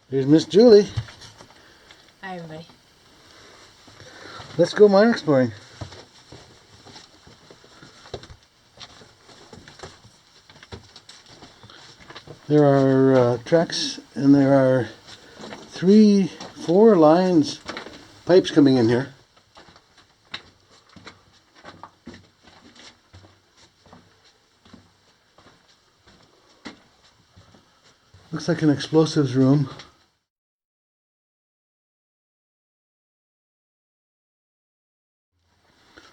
Here's Miss Julie. Hi, everybody. Let's go mine exploring. There are tracks, and there are 4 lines, pipes coming in here. Looks like an explosives room.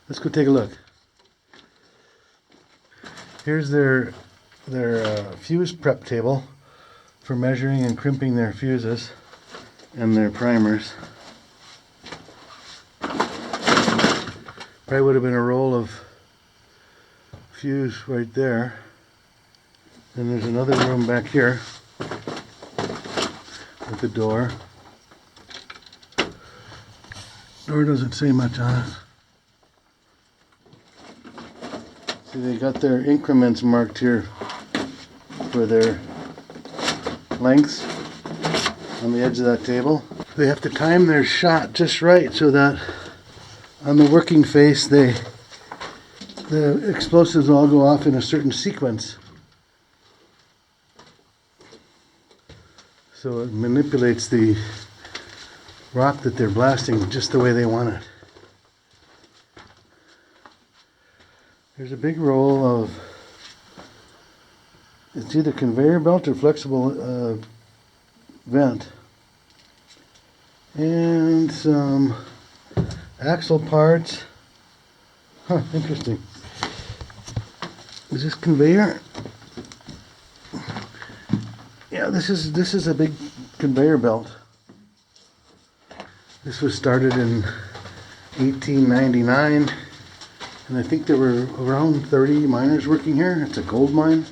Let's go take a look. Here's their fuse prep table for measuring and crimping their fuses and their primers. Probably would have been a roll of fuse right there. Then there's another room back here with a door. Door doesn't say much on it. See, they got their increments marked here for their lengths on the edge of that table. They have to time their shot just right so that on the working face the explosives all go off in a certain sequence. So it manipulates the rock that they're blasting just the way they want it. There's a big roll of, it's either conveyor belt or flexible vent. And some axle parts. Huh, interesting. Is this conveyor? Yeah, this is a big conveyor belt. This was started in 1899. And I think there were around 30 miners working here. It's a gold mine.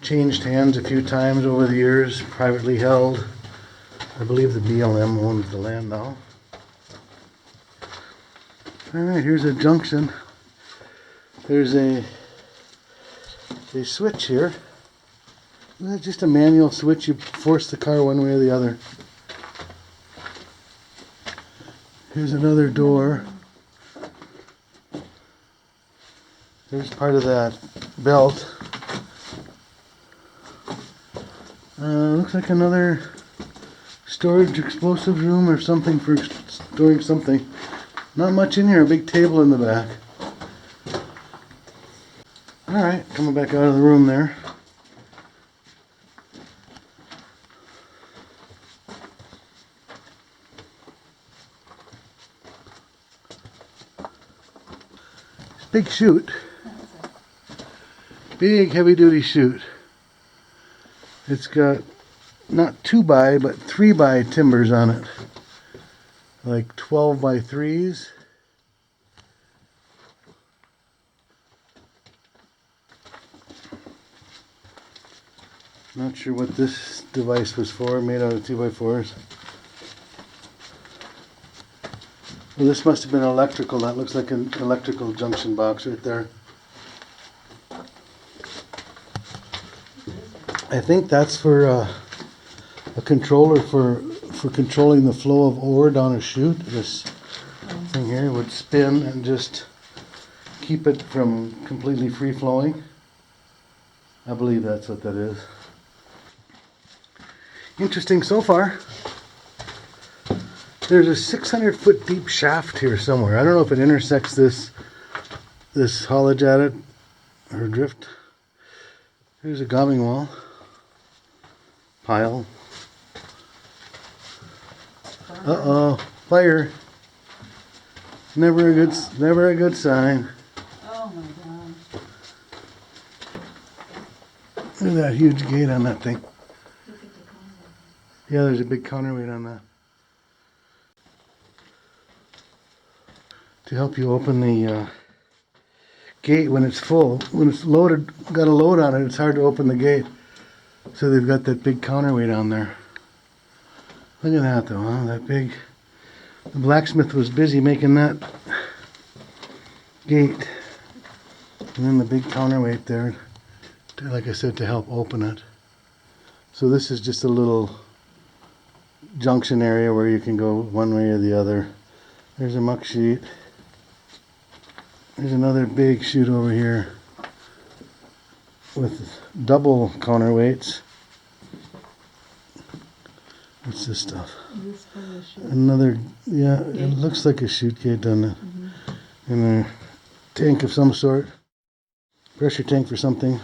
Changed hands a few times over the years, privately held. I believe the BLM owns the land now. Alright, here's a junction. There's a switch here. It's just a manual switch. You force the car one way or the other. Here's another door. There's part of that belt. Looks like another storage explosives room or something for storing something. Not much in here, a big table in the back. Alright, coming back out of the room there. Big chute. Big heavy duty chute. It's got not 2x but 3x timbers on it. Like 12x3s. Not sure what this device was for, made out of 2x4s. Well, this must have been electrical. That looks like an electrical junction box right there. I think that's for a controller for controlling the flow of ore down a chute. This thing here would spin and just keep it from completely free flowing. I believe that's what that is. Interesting so far. There's a 600-foot deep shaft here somewhere. I don't know if it intersects this haulage adit or drift. Here's a gobbing wall pile. Uh-oh, fire! Never a good sign. Oh my God! Look at that huge gate on that thing. Yeah, there's a big counterweight on that. To help you open the gate when it's full. When it's loaded, got a load on it, it's hard to open the gate. So they've got that big counterweight on there. Look at that though, huh? That big. The blacksmith was busy making that gate. And then the big counterweight there like I said, to help open it. So this is just a little junction area where you can go one way or the other. There's a muck chute. There's another big chute over here with double counterweights. What's this stuff? This for the chute. Another, yeah, Gate. it looks like a chute gate, doesn't it? And a tank of some sort. Pressure tank for something.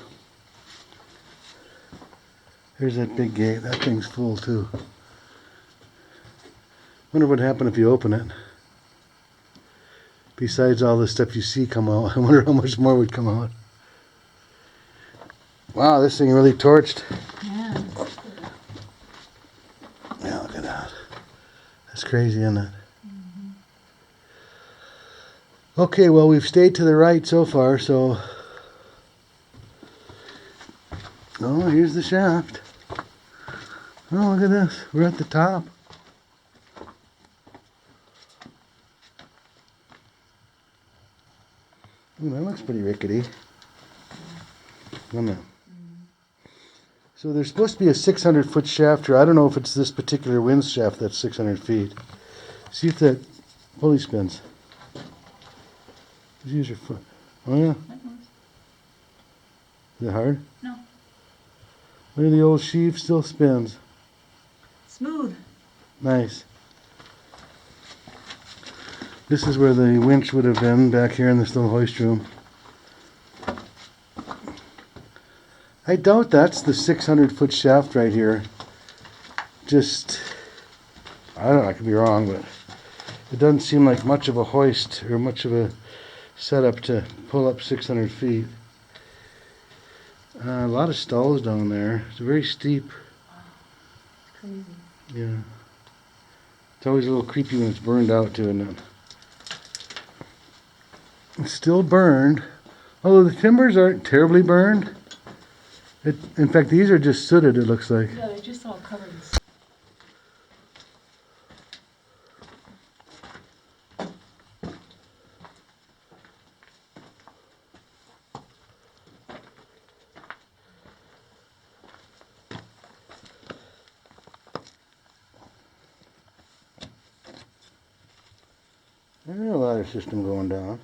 There's that big gate. That thing's full too. Wonder what happened if you open it. Besides all the stuff you see come out, I wonder how much more would come out. Wow, this thing really torched. Yeah. Yeah, look at that. That's crazy, isn't it? Okay, well, we've stayed to the right so far, so... Oh, here's the shaft. Oh, look at this. We're at the top. Ooh, that looks pretty rickety. Doesn't it? So there's supposed to be a 600-foot shaft here. I don't know if it's this particular wind shaft that's 600 feet. See if that pulley spins. Just use your foot. Oh, yeah. Is it hard? No. Look at the old sheave, still spins. Smooth. Nice. This is where the winch would have been, back here in this little hoist room. I doubt that's the 600-foot shaft right here. Just, I don't know, I could be wrong, but it doesn't seem like much of a hoist or much of a setup to pull up 600 feet. A lot of stalls down there. It's very steep. Crazy. Yeah. It's always a little creepy when it's burned out too, isn't it? It's still burned, although the timbers aren't terribly burned. In fact, these are just sooted, it looks like. Yeah, they're just all covered in There's a ladder system going down.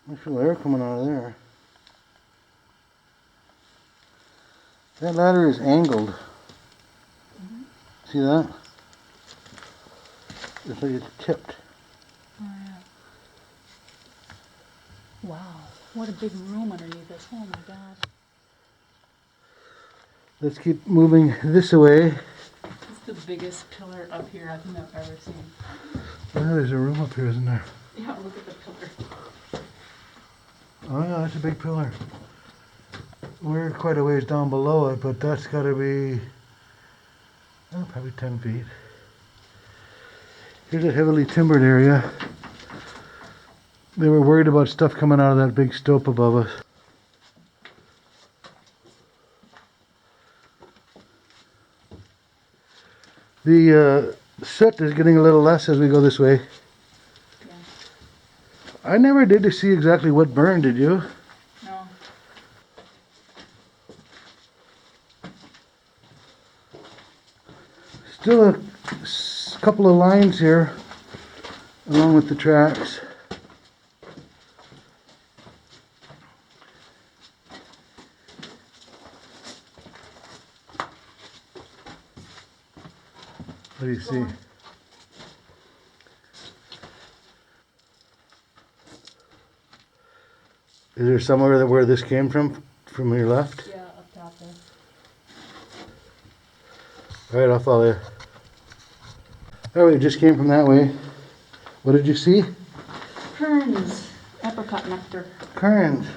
Nice little air coming out of there. That ladder is angled. See that? It's like it's tipped. Oh, yeah. Wow. What a big room underneath us. Oh my gosh. Let's keep moving this way. It's the biggest pillar up here I think I've ever seen. Oh, there's a room up here, isn't there? Yeah, look at the pillar. Oh yeah, that's a big pillar. We're quite a ways down below it, but that's got to be probably 10 feet. Here's a heavily timbered area. They were worried about stuff coming out of that big stope above us. The soot is getting a little less as we go this way. Yeah. I never did to see exactly what burned, did you? No. Still a couple of lines here along with the tracks. What do you see? Is there somewhere that where this came from your left? Yeah, up top there. All right, I'll follow you. Oh, it just came from that way. What did you see? Ferns. Apricot nectar. Current.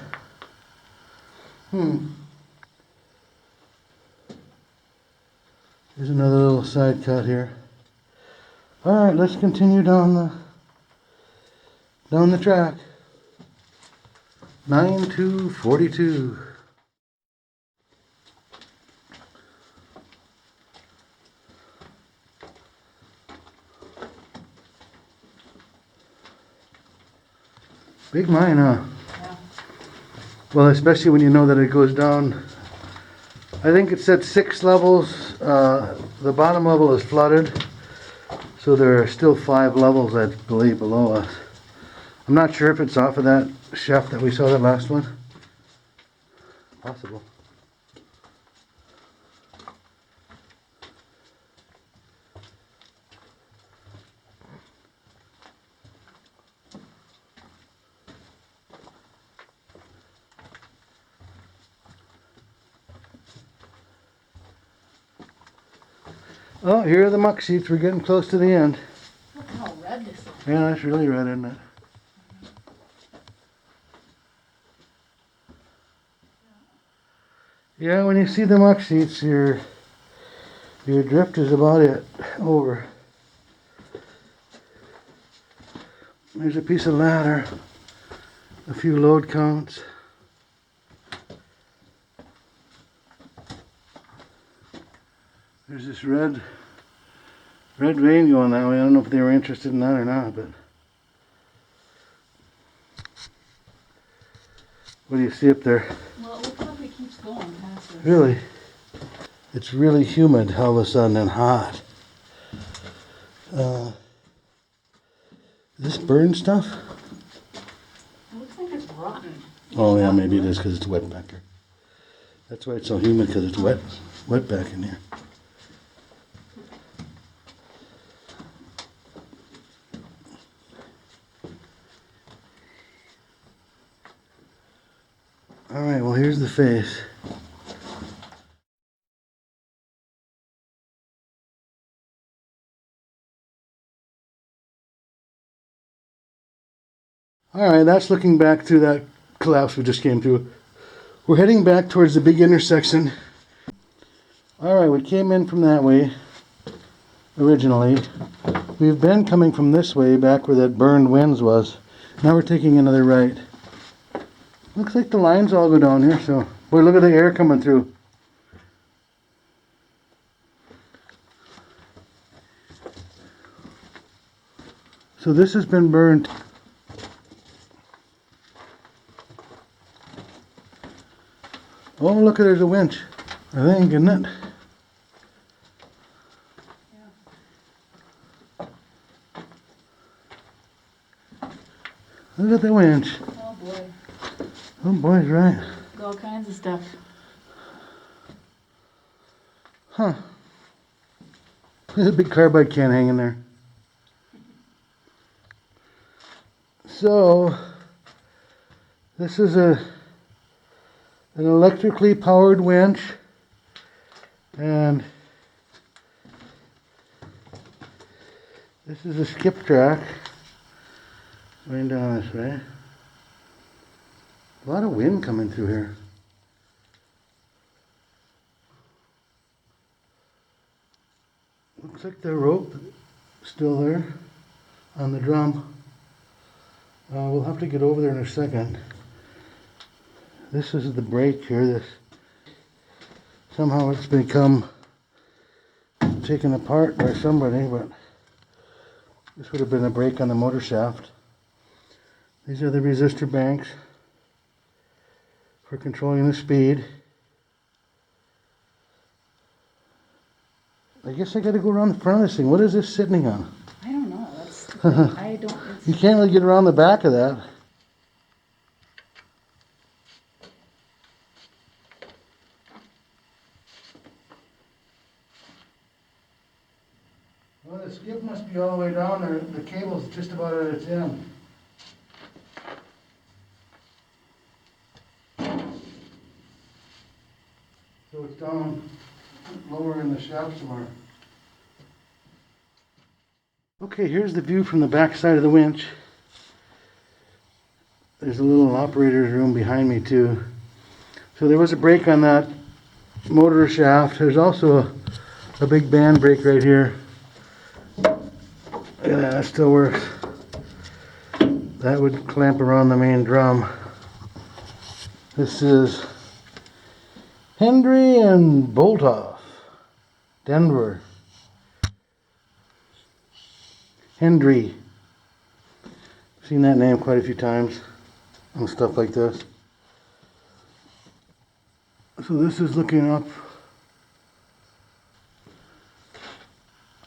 There's another little side cut here. All right, let's continue down the track. 9-2-42. Big mine, huh? Yeah. Well, especially when you know that it goes down. I think it's at 6 levels. The bottom level is flooded, so there are still 5 levels, I believe, below us. I'm not sure if it's off of that shaft that we saw, that last one. Possible. Oh, here are the muck seats. We're getting close to the end. Look how red this is. Yeah, that's really red, isn't it? Yeah, when you see the muck seats, your drift is about it. Over. There's a piece of ladder. A few load counts. There's this red vein going that way. I don't know if they were interested in that or not, but what do you see up there? Well, it looks like it keeps going past us. Really? It's really humid all of a sudden and hot. Is this burn stuff? It looks like it's rotten. Oh yeah, maybe it is because it's wet back here. That's why it's so humid, because it's wet back in here. All right, well here's the face. All right, that's looking back through that collapse we just came through. We're heading back towards the big intersection. All right, we came in from that way originally. We've been coming from this way back where that burned winds was. Now we're taking another right. Looks like the lines all go down here, so boy, look at the air coming through. So this has been burned. Oh, look, there's a winch, I think, isn't it? Yeah. Look at the winch. Oh boy. Oh, boy's right. All kinds of stuff. Huh. There's a big carbide can hanging there. So, this is an electrically powered winch, and this is a skip track going down this way. A lot of wind coming through here. Looks like the rope is still there on the drum. We'll have to get over there in a second. This is the brake here. Somehow it's become taken apart by somebody, but this would have been a brake on the motor shaft. These are the resistor banks for controlling the speed. I guess I got to go around the front of this thing. What is this sitting on? I don't know. That's the thing. I don't. You can't really get around the back of that. Well, the skip must be all the way down there. The cable's just about at its end. So it's down lower in the shaft somewhere. Okay, here's the view from the back side of the winch. There's a little operator's room behind me too. So there was a brake on that motor shaft. There's also a big band brake right here. Look at that still works. That would clamp around the main drum. This is Hendry and Boltoff, Denver. Hendry. Seen that name quite a few times on stuff like this. So this is looking up.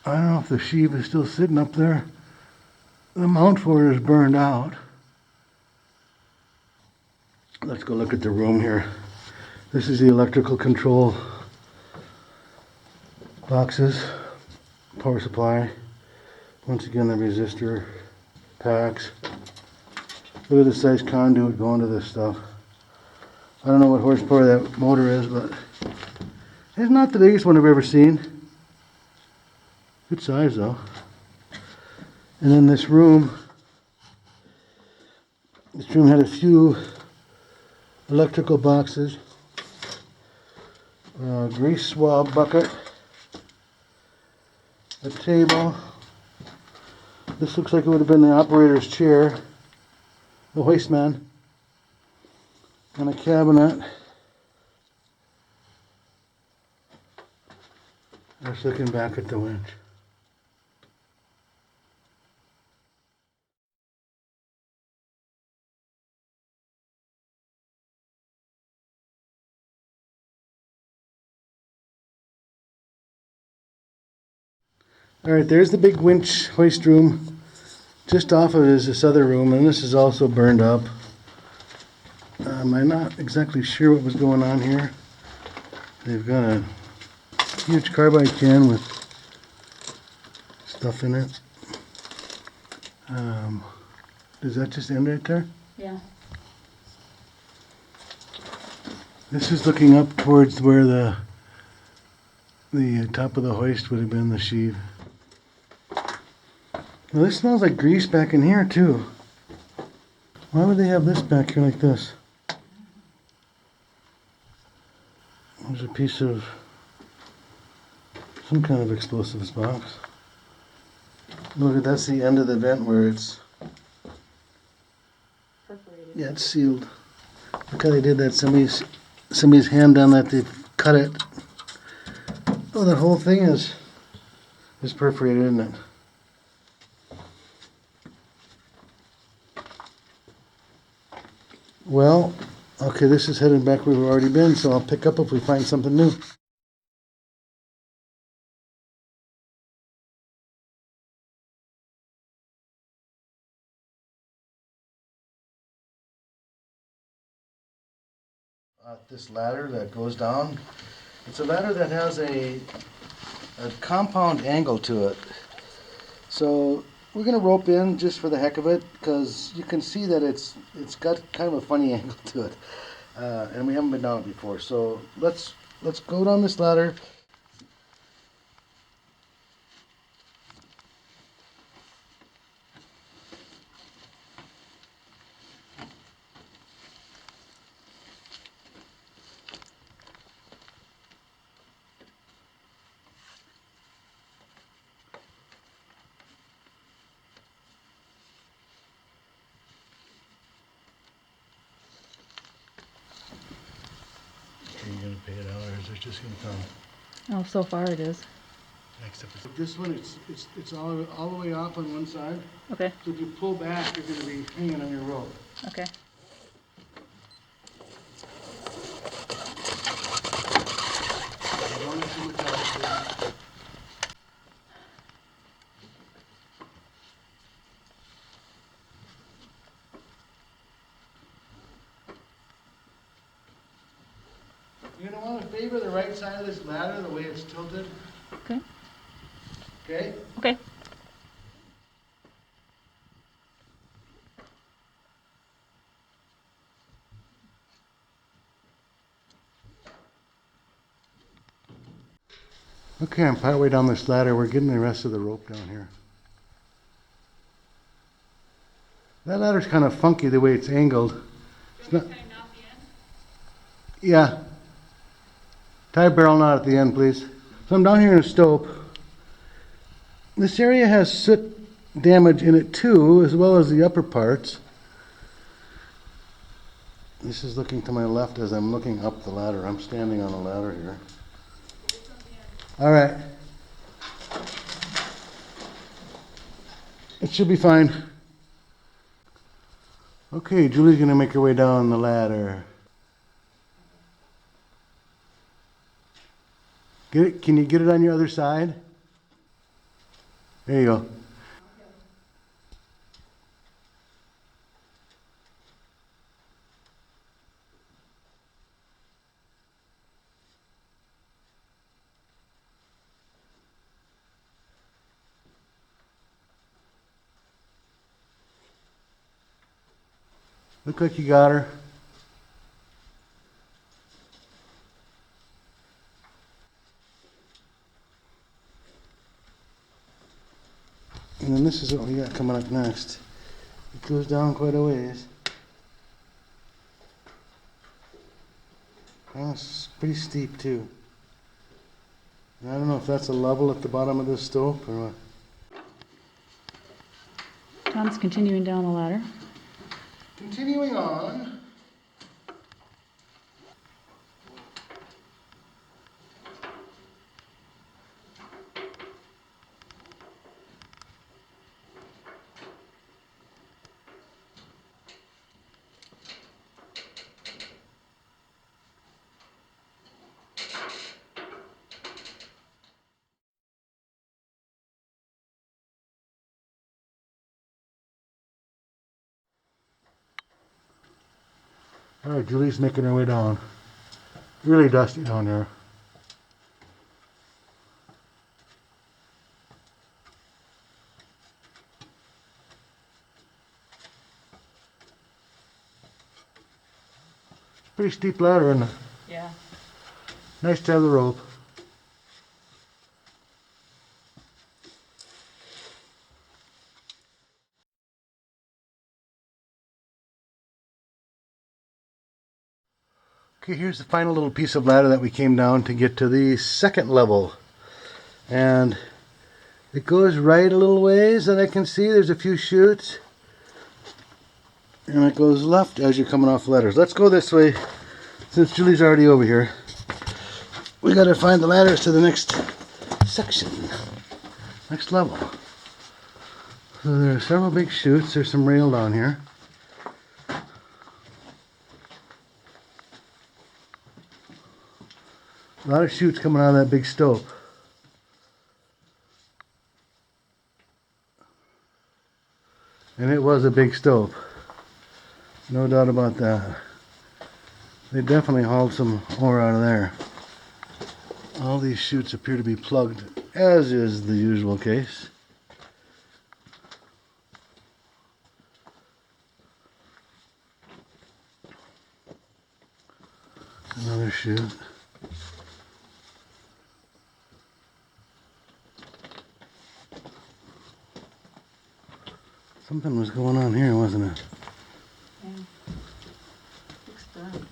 I don't know if the sheave is still sitting up there. The mount for it is burned out. Let's go look at the room here. This is the electrical control boxes, power supply. Once again, the resistor packs. Look at the size conduit going to this stuff. I don't know what horsepower that motor is, but it's not the biggest one I've ever seen. Good size though. And then this room had a few electrical boxes, a grease swab bucket, a table. This looks like it would have been the operator's chair, the hoist man, and a cabinet. Just looking back at the winch. Alright, there's the big winch hoist room. Just off of it is this other room, and this is also burned up. I'm not exactly sure what was going on here. They've got a huge carbide can with stuff in it. Does that just end right there? Yeah. This is looking up towards where the top of the hoist would have been, the sheave. Well, this smells like grease back in here too. Why would they have this back here like this? There's a piece of some kind of explosives box. Look, that's the end of the vent where it's Perforated. Yeah, it's sealed. Look how they did that. Somebody's hand done that. They've cut it. Oh, the whole thing is perforated, isn't it? Well, okay, this is heading back where we've already been, so I'll pick up if we find something new. This ladder that goes down, it's a ladder that has a compound angle to it. So we're going to rope in just for the heck of it, because you can see that it's got kind of a funny angle to it, and we haven't been down it before. So let's go down this ladder. Are you going to pay it out, or is it just going to come? Oh, so far it is. Except this one, it's all the way off on one side. Okay. So if you pull back, you're going to be hanging on your rope. Okay. Don't let too much out, please. You're going to want to favor the right side of this ladder the way it's tilted. Okay. Okay? Okay. Okay, I'm partway down this ladder. We're getting the rest of the rope down here. That ladder's kind of funky the way it's angled. It's not. Yeah. Tie a barrel knot at the end, please. So I'm down here in a stope. This area has soot damage in it too, as well as the upper parts. This is looking to my left as I'm looking up the ladder. I'm standing on a ladder here. All right. It should be fine. Okay, Julie's gonna make her way down the ladder. Get it? Can you get it on your other side? There you go. Look like you got her. And then this is what we got coming up next. It goes down quite a ways. Oh, it's pretty steep too. And I don't know if that's a level at the bottom of this slope or what. Tom's continuing down the ladder. Continuing on. Alright, Julie's making her way down. Really dusty down there. Pretty steep ladder, and Yeah. nice to have the rope. Okay, here's the final little piece of ladder that we came down to get to the second level. And it goes right a little ways that I can see. There's a few chutes. And it goes left as you're coming off ladders. Let's go this way since Julie's already over here. We gotta find the ladders to the next section, next level. So there are several big chutes. There's some rail down here. A lot of chutes coming out of that big stope. And it was a big stope. No doubt about that. They definitely hauled some ore out of there. All these chutes appear to be plugged, as is the usual case. Another chute. Something was going on here, wasn't it? Yeah. Looks done.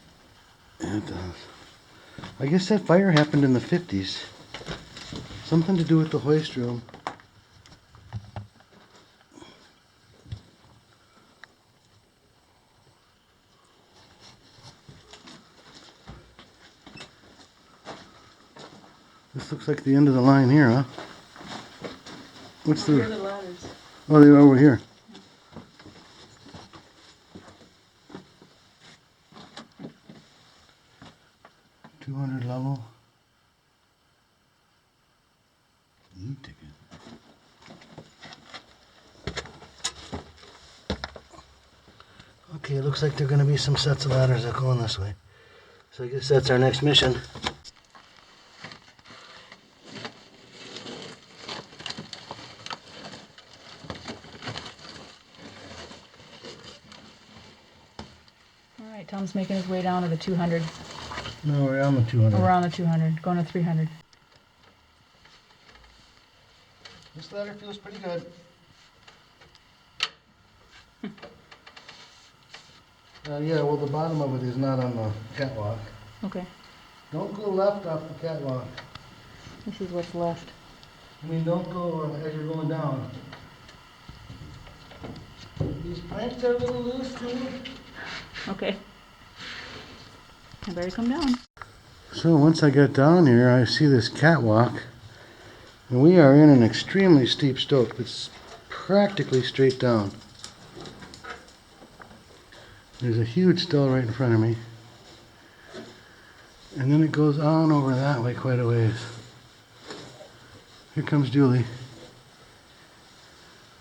Yeah, it does. I guess that fire happened in the 50s. Something to do with the hoist room. This looks like the end of the line here, huh? What's Here are the... the ladders. Oh, they're over here. $200 level. E-ticket. Okay, it looks like there are going to be some sets of ladders that go in this way. So I guess that's our next mission. All right, Tom's making his way down to the 200. No, we're on the 200. Oh, we're on the 200, going to 300. This ladder feels pretty good. Yeah, well, the bottom of it is not on the catwalk. Okay, Don't go left off the catwalk. this is what's left. I mean, don't go as you're going down. These planks are a little loose too. Okay. I better come down. So once I get down here, I see this catwalk. And we are in an extremely steep slope. It's practically straight down. There's a huge stall right in front of me. And then it goes on over that way quite a ways. Here comes Julie.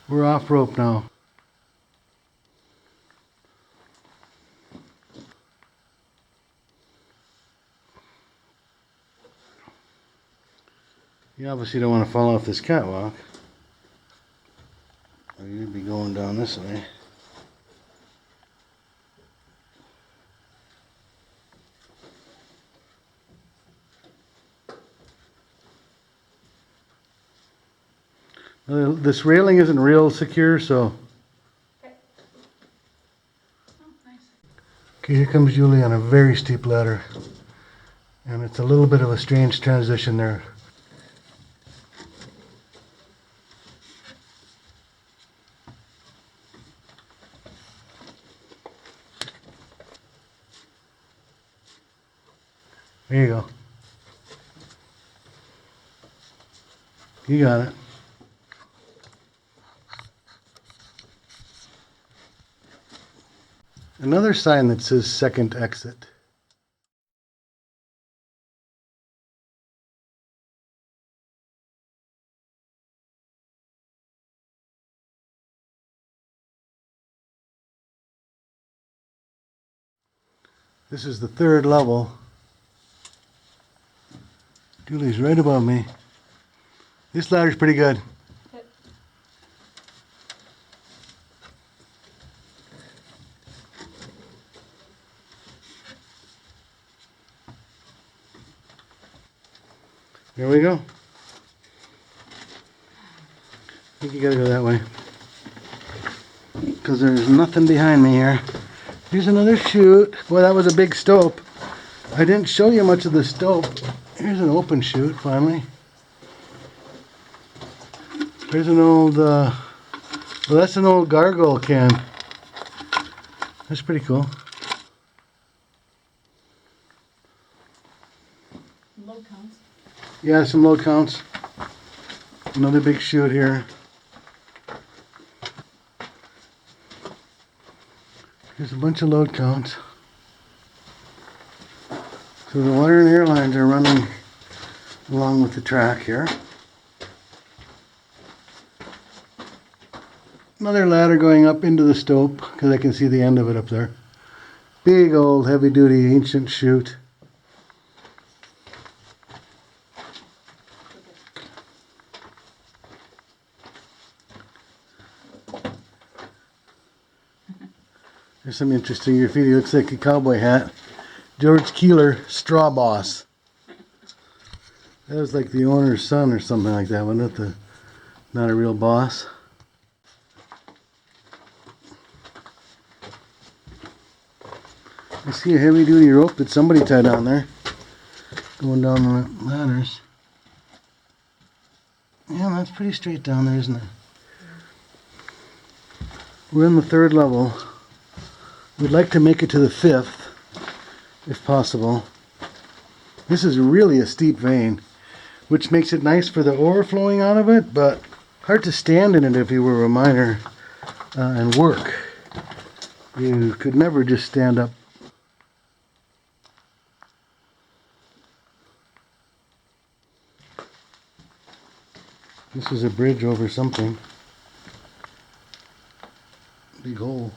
We're off rope now. You obviously don't want to fall off this catwalk. Or you'd be going down this way. This railing isn't real secure, so. Okay. Oh, nice. Okay, here comes Julie on a very steep ladder. And it's a little bit of a strange transition there. There you go. You got it. Another sign that says second exit. This is the third level. Julie's right above me. This ladder's pretty good. Yep. Here we go. I think you gotta go that way. Because there's nothing behind me here. Here's another chute. Boy, that was a big stope. I didn't show you much of the stope. Here's an open chute, finally. There's an old, well, that's an old gargoyle can. That's pretty cool. Load counts. Yeah, some load counts. Another big chute here. There's a bunch of load counts. So the water and air lines are running along with the track here. Another ladder going up into the stope because I can see the end of it up there. Big old heavy duty ancient chute. There's some interesting graffiti. Looks like a cowboy hat. George Keeler, Straw Boss. That was like the owner's son or something like that, wasn't it? Not a real boss. I see a heavy duty rope that somebody tied on there. Going down the ladders. Yeah, that's pretty straight down there, isn't it? We're in the third level. We'd like to make it to the fifth, if possible. This is really a steep vein, which makes it nice for the ore flowing out of it, but hard to stand in it if you were a miner and work. You could never just stand up. This is a bridge over something. Big hole.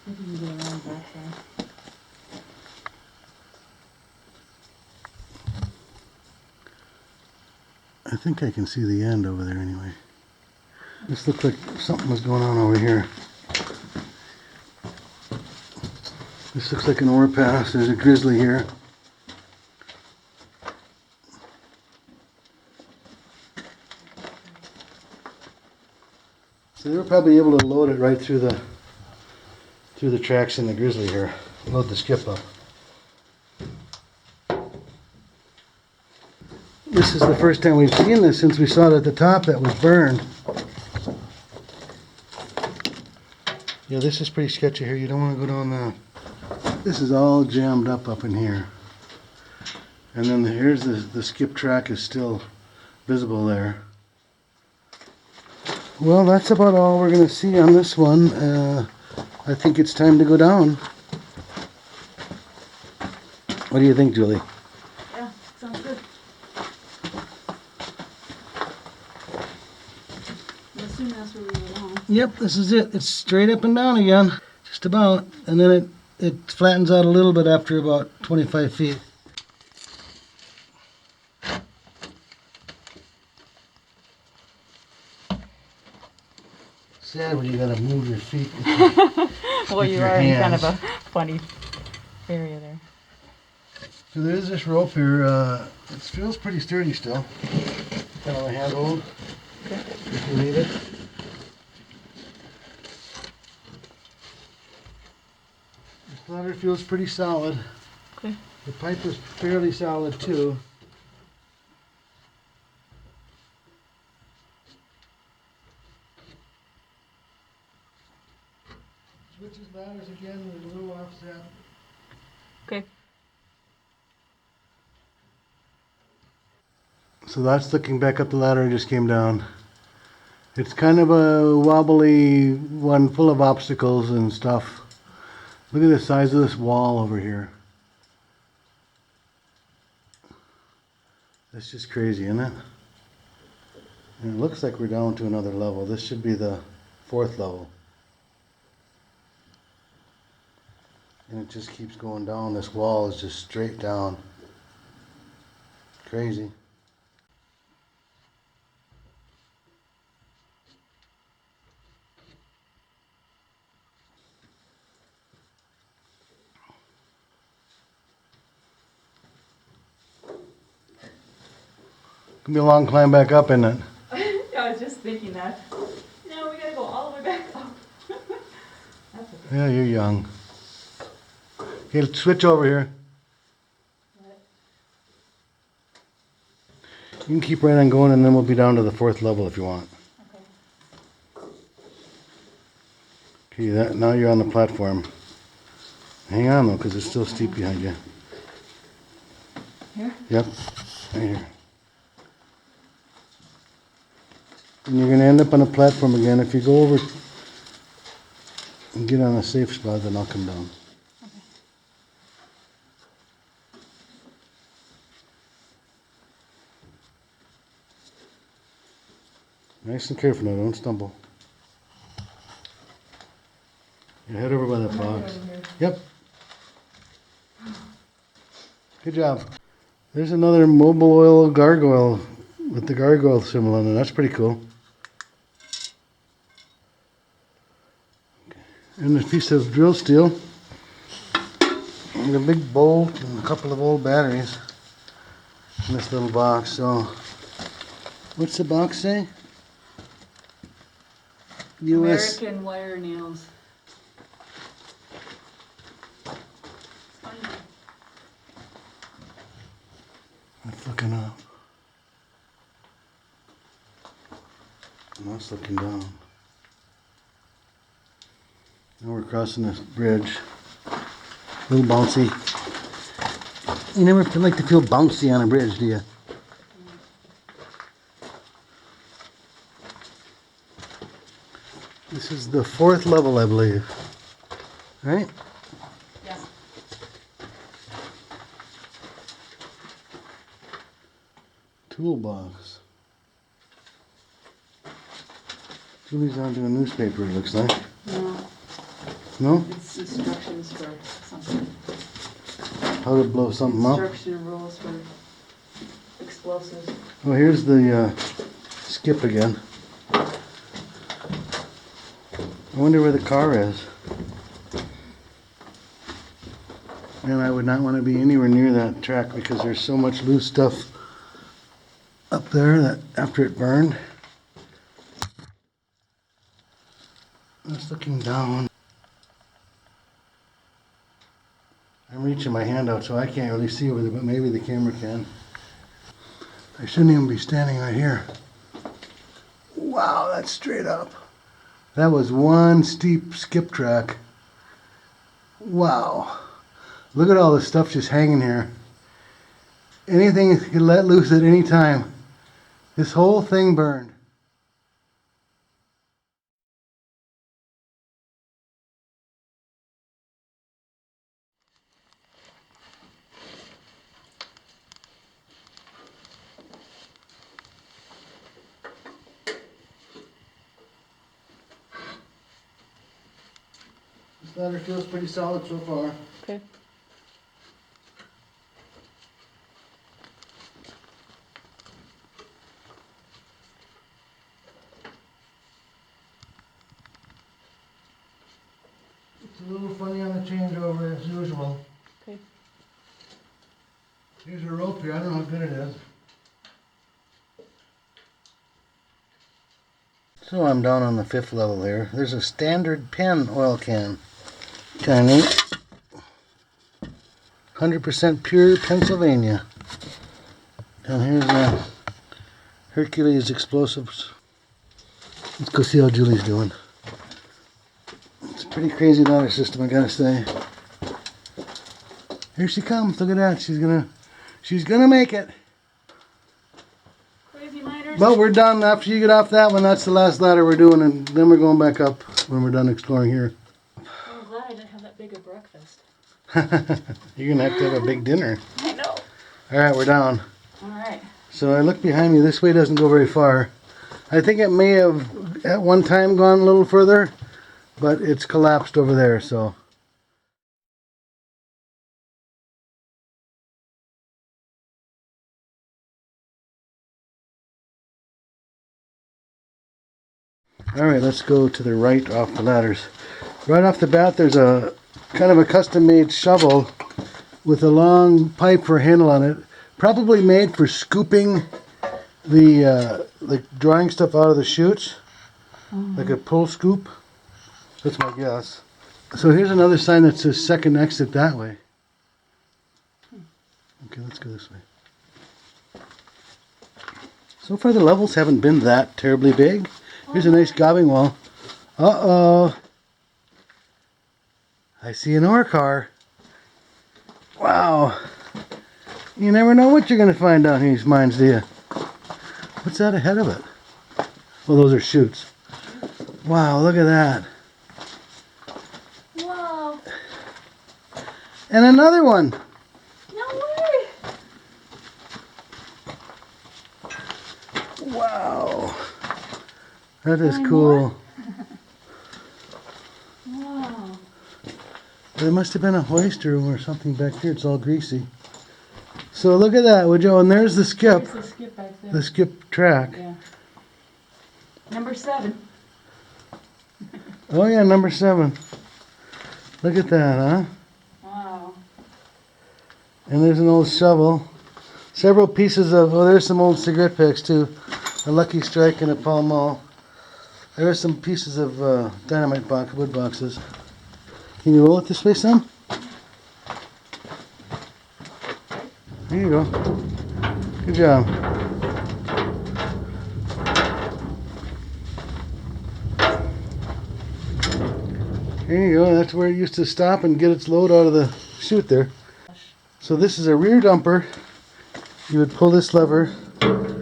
Maybe you can go around back there. I think I can see the end over there anyway. This looks like something was going on over here. This looks like an ore pass. There's a grizzly here. So they were probably able to load it right through the tracks in the grizzly here. Load the skip up. This is the first time we've seen this since we saw it at the top that was burned. Yeah, this is pretty sketchy here. You don't want to go down the... This is all jammed up in here. And then here's the skip track is still visible there. Well, that's about all we're going to see on this one. I think it's time to go down. What do you think, Julie? Yep, this is it. It's straight up and down again, just about. And then it flattens out a little bit after about 25 feet. Sad when you gotta move your feet. Well, with you your are in kind of hands. a funny area there. So there is this rope here. It feels pretty sturdy still. Kind of a handhold if you need it. This ladder feels pretty solid. Okay. The pipe is fairly solid too. Switches ladders again with a little offset. Okay. So that's looking back up the ladder I just came down. It's kind of a wobbly one full of obstacles and stuff. Look at the size of this wall over here. That's just crazy, isn't it? And it looks like we're down to another level. This should be the 4th level. And it just keeps going down. This wall is just straight down. Crazy. Gonna be a long climb back up, isn't it? Yeah, I was just thinking that. No, we gotta go all the way back up. That's okay. Yeah, you're young. Okay, let's switch over here. You can keep right on going and then we'll be down to the 4th level if you want. Okay. Okay, now you're on the platform. Hang on though, because it's still steep behind you. Here? Yep, right here. And you're going to end up on a platform again. If you go over and get on a safe spot, then I'll come down. Okay. Nice and careful now, don't stumble. You head over by that box. Over here. Yep. Good job. There's another mobile oil gargoyle with the gargoyle symbol on it. That's pretty cool. And a piece of drill steel. And a big bolt and a couple of old batteries in this little box. So, what's the box say? US. American wire nails. That's looking up. And that's looking down. Now we're crossing this bridge. A little bouncy. You never like to feel bouncy on a bridge, do you? This is the 4th level, I believe. Right? Yeah. Toolbox. Julie's onto a newspaper, it looks like. No, No? it's instructions for something. How to blow something up? Instruction rules for explosives. Oh, here's the skip again. I wonder where the car is. And I would not want to be anywhere near that track because there's so much loose stuff up there that after it burned. Just looking down. I'm reaching my hand out so I can't really see over there, but maybe the camera can. I shouldn't even be standing right here. Wow, that's straight up. That was one steep skip track. Wow. Look at all this stuff just hanging here. Anything could let loose at any time. This whole thing burned. This ladder feels pretty solid so far. Okay. It's a little funny on the changeover as usual. Okay. Here's a rope here. I don't know how good it is. So I'm down on the 5th level here. There's a standard pen oil can. Kind of neat. 100% pure Pennsylvania. And here's the Hercules explosives. Let's go see how Julie's doing. It's a pretty crazy ladder system, I gotta say. Here she comes. Look at that. She's gonna make it. Crazy miners. But we're done. After you get off that one, that's the last ladder we're doing, and then we're going back up when we're done exploring here. I'm glad I didn't have that big a breakfast. You're gonna have to have a big dinner. I know. Alright, we're down. Alright. So I look behind me. This way doesn't go very far. I think it may have at one time gone a little further, but it's collapsed over there, so. Alright, let's go to the right off the ladders. Right off the bat, there's a kind of a custom-made shovel with a long pipe for a handle on it. Probably made for scooping the drying stuff out of the chutes. Like a pull scoop. That's my guess. So here's another sign that says second exit that way. Okay, let's go this way. So far the levels haven't been that terribly big. Here's a nice gobbing wall. Uh-oh. I see an ore car. Wow. You never know what you're going to find down in these mines, do you? What's that ahead of it? Well, those are chutes. Wow, look at that. Wow. And another one. No way. Wow. That is Find cool. Wow. There must have been a hoist or something back here. It's all greasy. So look at that, would you? And there's the skip. There's the skip back there. The skip track. Yeah. Number 7. Oh yeah, number 7. Look at that, huh? Wow. And there's an old shovel. Several pieces of, oh, there's some old cigarette packs too. A Lucky Strike and a Pall Mall. There are some pieces of dynamite wood boxes. Can you roll it this way some? There you go. Good job. There you go. That's where it used to stop and get its load out of the chute there. So this is a rear dumper. You would pull this lever.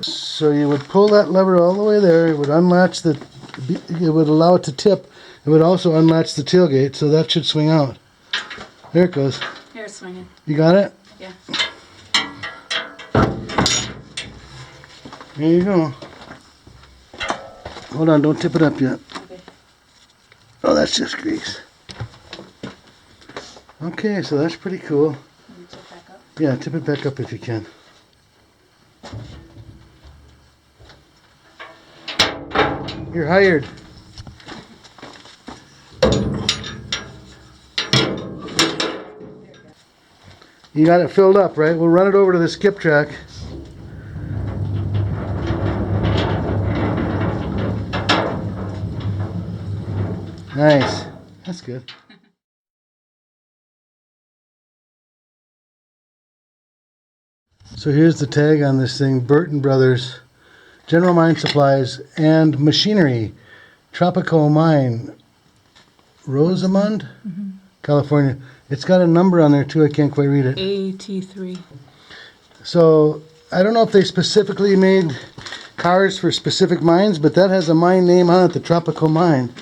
So you would pull that lever all the way there. It would unlatch the, it would allow it to tip. It would also unlatch the tailgate, so that should swing out. There it goes. Here, it's swinging. You got it? Yeah. There you go. Hold on, don't tip it up yet. Okay. Oh, that's just grease. Okay, so that's pretty cool. Let me tip back up. Yeah, tip it back up if you can. You're hired. You got it filled up, right? We'll run it over to the skip track. Nice. That's good. So here's the tag on this thing. Burton Brothers, General Mine Supplies and Machinery, Tropico Mine, Rosamond, California. It's got a number on there too. I can't quite read it. AT3. So I don't know if they specifically made cars for specific mines, but that has a mine name on it, the Tropico Mine.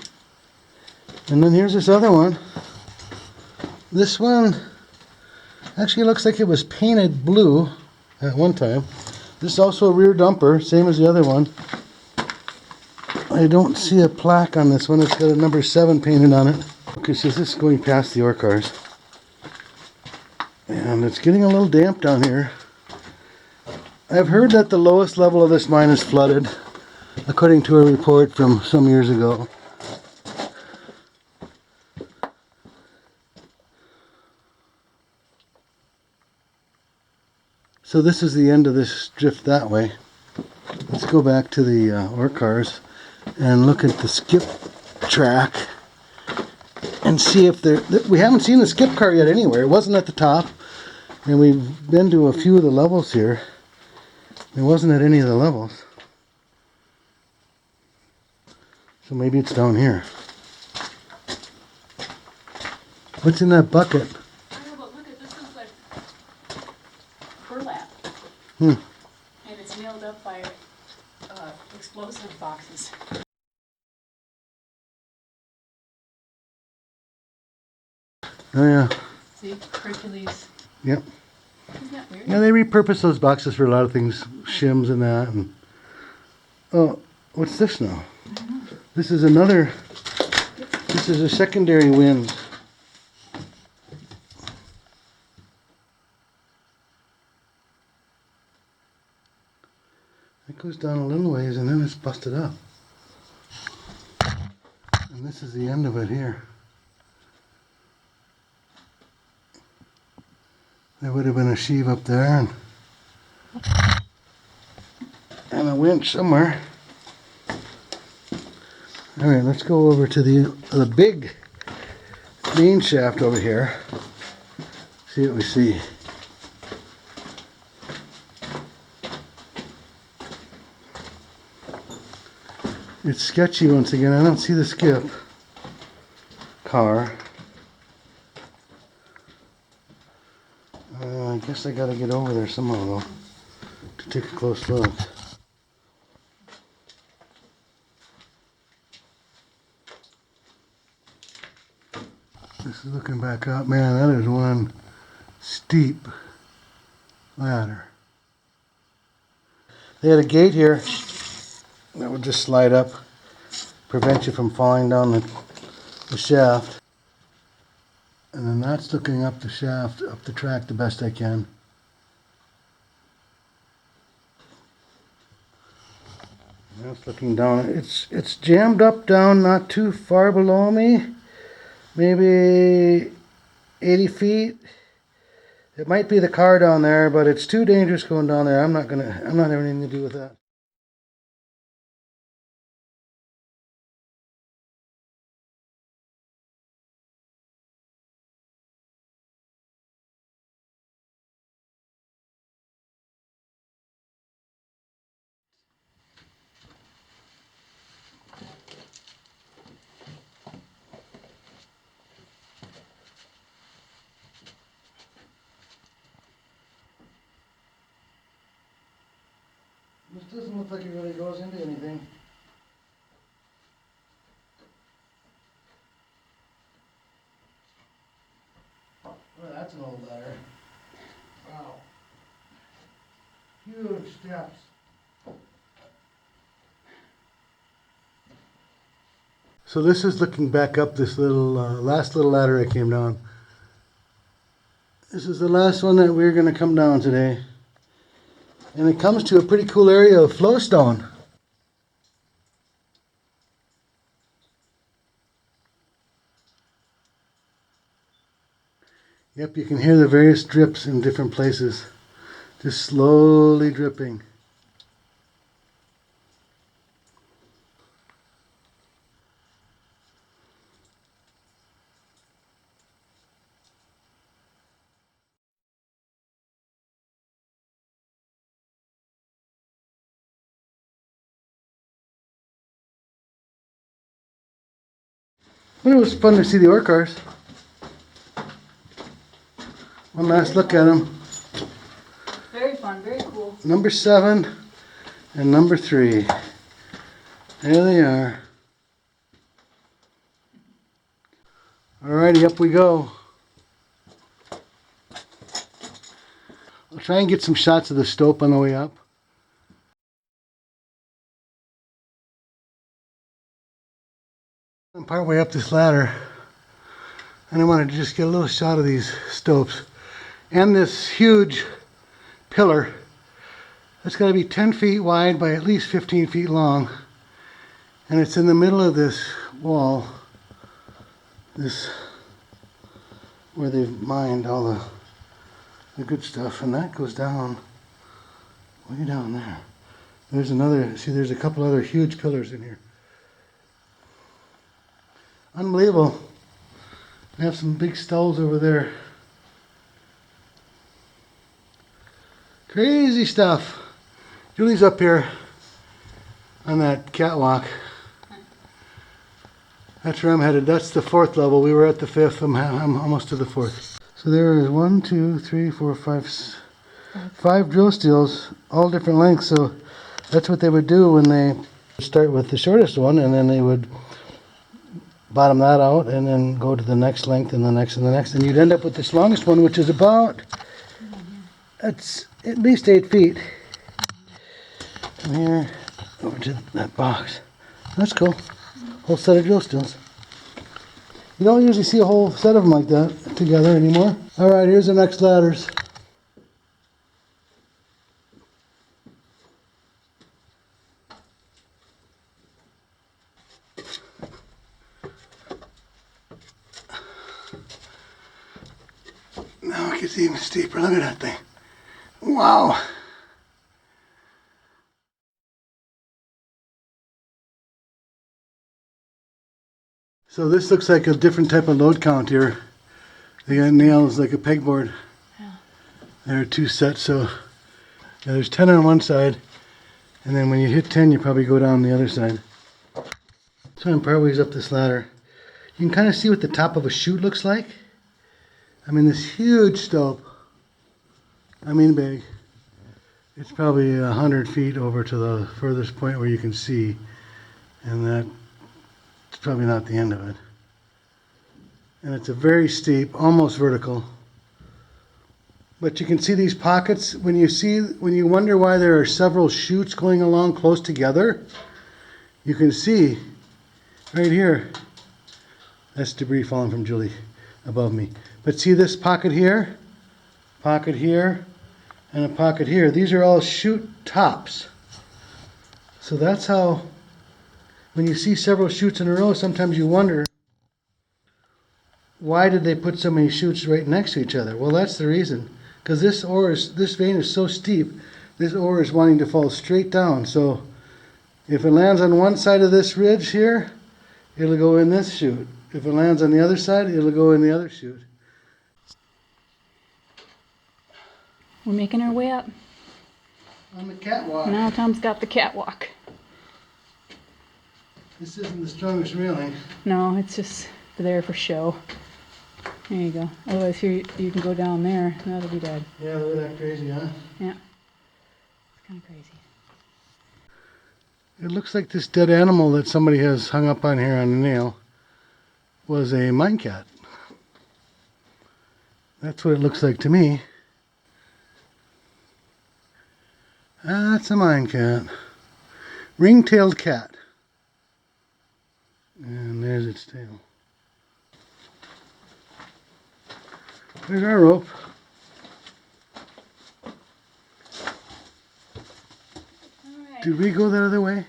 And then here's this other one. This one actually looks like it was painted blue at one time. This is also a rear dumper, same as the other one. I don't see a plaque on this one. It's got a number 7 painted on it. Okay, so this is going past the ore cars. And it's getting a little damp down here. I've heard that the lowest level of this mine is flooded, according to a report from some years ago. So this is the end of this drift that way. Let's go back to the ore cars and look at the skip track and see if we haven't seen the skip car yet anywhere. It wasn't at the top, and we've been to a few of the levels here. It wasn't at any of the levels. So maybe it's down here. What's in that bucket? I know, but look at this is like burlap. Hmm. And it's nailed up by explosive boxes. Oh yeah. See, Hercules. Yep. Isn't that weird? Yeah, they repurpose those boxes for a lot of things, shims and that. And oh, what's this now? This is another. This is a secondary wind. It goes down a little ways and then it's busted up. And this is the end of it here. There would have been a sheave up there and a winch somewhere. Alright, let's go over to the big main shaft over here. See what we see. It's sketchy once again. I don't see the skip car. I guess I gotta get over there somehow though to take a close look. This is looking back up. Man, that is one steep ladder. They had a gate here that would just slide up, prevent you from falling down the shaft. And then that's looking up the shaft, up the track the best I can. That's looking down. It's jammed up down not too far below me. Maybe 80 feet. It might be the car down there, but it's too dangerous going down there. I'm not having anything to do with that. This doesn't look like it really goes into anything. Well, that's an old ladder. Wow. Huge steps. So this is looking back up this little, last little ladder I came down. This is the last one that we're going to come down today. And it comes to a pretty cool area of flowstone. Yep, you can hear the various drips in different places. Just slowly dripping. But it was fun to see the ore cars. One last look at them. Very fun, very cool. Number 7 and number 3. There they are. Alrighty, up we go. I'll try and get some shots of the stope on the way up. I'm partway up this ladder. And I wanted to just get a little shot of these stopes. And this huge pillar. It's got to be 10 feet wide by at least 15 feet long. And it's in the middle of this wall. This, where they've mined all the good stuff. And that goes down, way down there. There's another, see there's a couple other huge pillars in here. Unbelievable. They have some big stalls over there. Crazy stuff. Julie's up here on that catwalk. That's where I'm headed. That's the 4th level. We were at the 5th. I'm almost to the 4th. So there is 1, 2, 3, 4, 5, 5 drill steels, all different lengths. So that's what they would do when they start with the shortest one, and then they would bottom that out and then go to the next length and the next and the next. And you'd end up with this longest one, which is about, it's at least 8 feet. From here over to that box. That's cool. Whole set of drill steels. You don't usually see a whole set of them like that together anymore. Alright, here's the next ladders. Now it gets even steeper. Look at that thing. Wow. So this looks like a different type of load count here. They got nails like a pegboard. Yeah. There are 2 sets, so yeah, there's 10 on one side, and then when you hit 10, you probably go down the other side. So I'm part ways up this ladder. You can kind of see what the top of a chute looks like. I mean, this huge stope. I mean big. It's probably 100 feet over to the furthest point where you can see, and that's probably not the end of it. And it's a very steep, almost vertical. But you can see these pockets. When you wonder why there are several chutes going along close together, you can see right here. That's debris falling from Julie above me. But see this pocket here, and a pocket here. These are all chute tops. So that's how, when you see several chutes in a row, sometimes you wonder, why did they put so many chutes right next to each other? Well, that's the reason. Because this vein is so steep, this ore is wanting to fall straight down. So if it lands on one side of this ridge here, it'll go in this chute. If it lands on the other side, it'll go in the other chute. We're making our way up. On the catwalk. Now Tom's got the catwalk. This isn't the strongest railing. No, it's just there for show. There you go. Otherwise, here you can go down there. That'll be dead. Yeah, look at that crazy, huh? Yeah. It's kind of crazy. It looks like this dead animal that somebody has hung up on here on a nail was a mine cat. That's what it looks like to me. That's a mine cat. Ring-tailed cat. And there's its tail. There's our rope. Alright. Did we go that other way?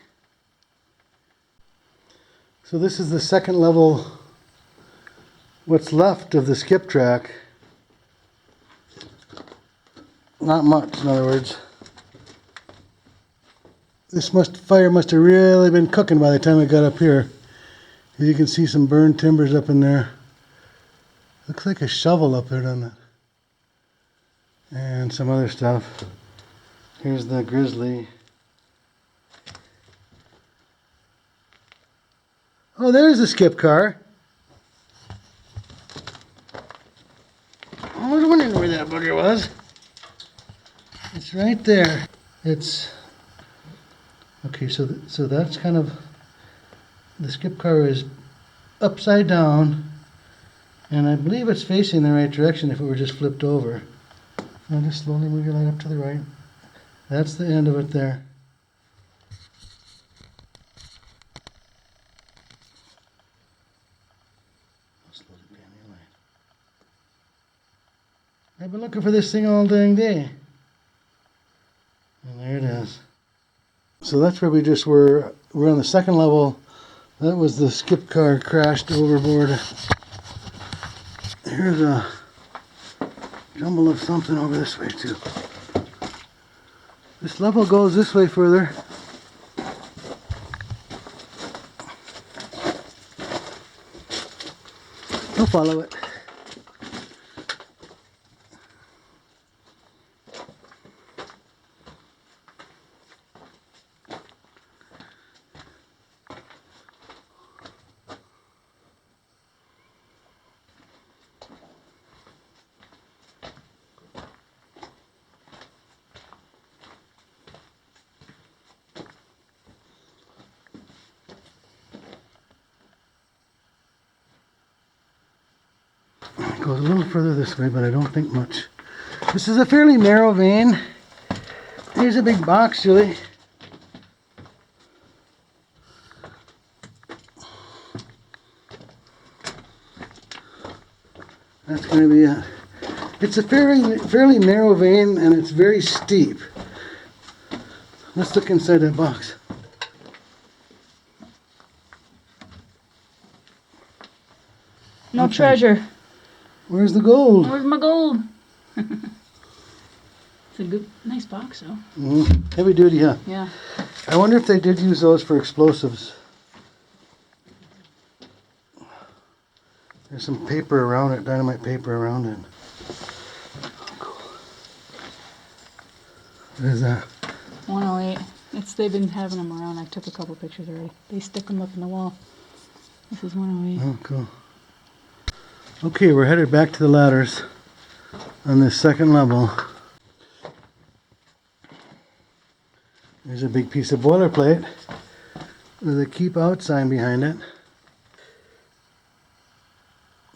So this is the second level, what's left of the skip track. Not much, in other words. This fire must have really been cooking by the time it got up here. You can see some burned timbers up in there. Looks like a shovel up there, doesn't it? And some other stuff. Here's the grizzly. Oh, there's the skip car. I was wondering where that bugger was. It's right there. It's okay. So that's kind of, the skip car is upside down, and I believe it's facing the right direction if it were just flipped over. I'll just slowly move your light up to the right. That's the end of it there. I'll slowly pan your light. I've been looking for this thing all dang day. And there it is. So that's where we just were. We're on the second level. That was the skip car crashed overboard. Here's a jumble of something over this way too. This level goes this way further. I'll follow it. It goes a little further this way, but I don't think much. This is a fairly narrow vein. Here's a big box, Julie. That's going to be it. It's a fairly narrow vein, and it's very steep. Let's look inside that box. No Okay. treasure. Where's the gold? Where's my gold? It's a good, nice box, though. Heavy duty, huh? Yeah. I wonder if they did use those for explosives. There's some paper around it, dynamite paper around it. Cool. What is that? 108. They've been having them around. I took a couple pictures already. They stick them up in the wall. This is 108. Oh, cool. Okay, we're headed back to the ladders on this second level. There's a big piece of boilerplate with a keep out sign behind it.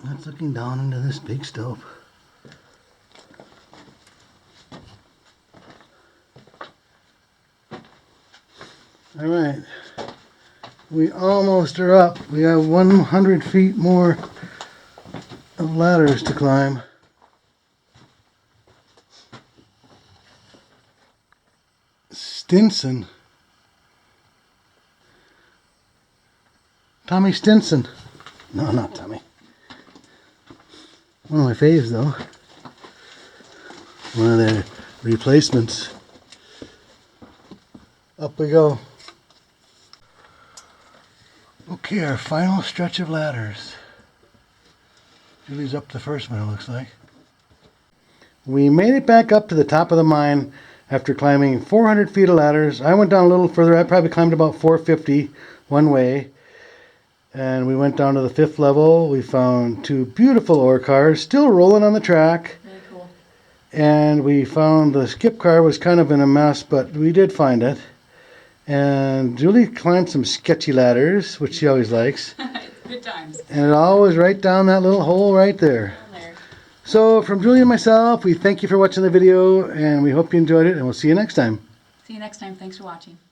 That's looking down into this big stove. All right, we almost are up. We have 100 feet more of ladders to climb. Stinson. Tommy Stinson. No, not Tommy. One of my faves though. One of their replacements. Up we go. Okay, our final stretch of ladders. Julie's up the first one, it looks like. We made it back up to the top of the mine after climbing 400 feet of ladders. I went down a little further. I probably climbed about 450 one way. And we went down to the 5th level. We found 2 beautiful ore cars still rolling on the track. Very cool. And we found the skip car was kind of in a mess, but we did find it. And Julie climbed some sketchy ladders, which she always likes. Good times. And it all was right down that little hole right there. There. So from Julie and myself, we thank you for watching the video, and we hope you enjoyed it, and we'll see you next time. See you next time. Thanks for watching.